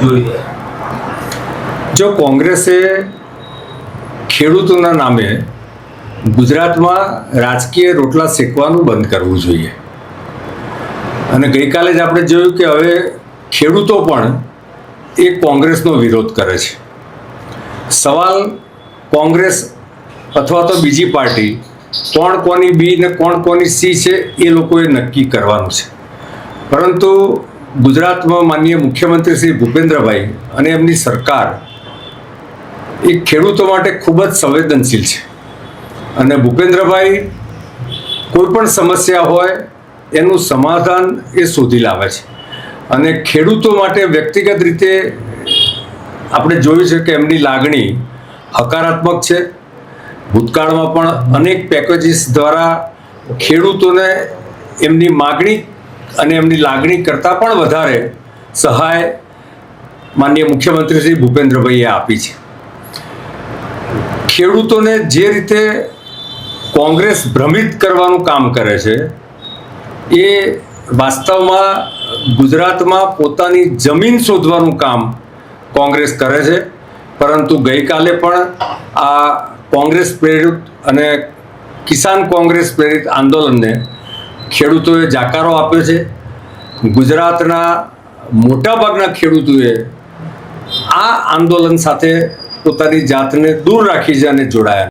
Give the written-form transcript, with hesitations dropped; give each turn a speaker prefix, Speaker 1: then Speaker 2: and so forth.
Speaker 1: જોઈએ।
Speaker 2: જો કોંગ્રેસે ખેડૂતોના નામે ગુજરાતમાં રાજકીય રોટલા શેકવાનું બંધ કરવું જોઈએ અને ગઈકાલે જ આપણે જોયું કે હવે ખેડૂતો પણ એ કોંગ્રેસનો વિરોધ કરે છે। સવાલ કોંગ્રેસ અથવા તો બીજી પાર્ટી કોણ કોની બી ને કોણ કોની સી છે એ લોકોએ નક્કી કરવાનું છે, પરંતુ ગુજરાતમાં માનનીય મુખ્યમંત્રી શ્રી ભૂપેન્દ્રભાઈ અને એમની સરકાર એ ખેડૂતો માટે ખૂબ જ સંવેદનશીલ છે અને ભૂપેન્દ્રભાઈ કોઈ પણ સમસ્યા હોય એનું સમાધાન એ શોધી લાવે છે અને ખેડૂતો માટે વ્યક્તિગત રીતે આપણે જોયું છે કે એમની લાગણી હકારાત્મક છે। ભૂતકાળમાં પણ અનેક પેકેજીસ દ્વારા ખેડૂતોને એમની માગણી અને એમની લાગણી કરતાં પણ વધારે સહાય માનનીય મુખ્યમંત્રી શ્રી ભૂપેન્દ્રભાઈએ આપી છે। ખેડૂતોને જે રીતે કોંગ્રેસ ભ્રમિત કરવાનું કામ કરે છે એ વાસ્તવમાં ગુજરાતમાં પોતાની જમીન શોધવાનું કામ કોંગ્રેસ કરે છે, પરંતુ ગઈકાલે પણ આ કોંગ્રેસ પ્રેરિત અને કિસાન કોંગ્રેસ પ્રેરિત આંદોલનને ખેડૂતોએ જાકારો આપ્યો છે। ગુજરાતના મોટાભાગના ખેડૂતોએ આ આંદોલન સાથે પોતાની જાતને દૂર રાખી છે અને જોડાયા।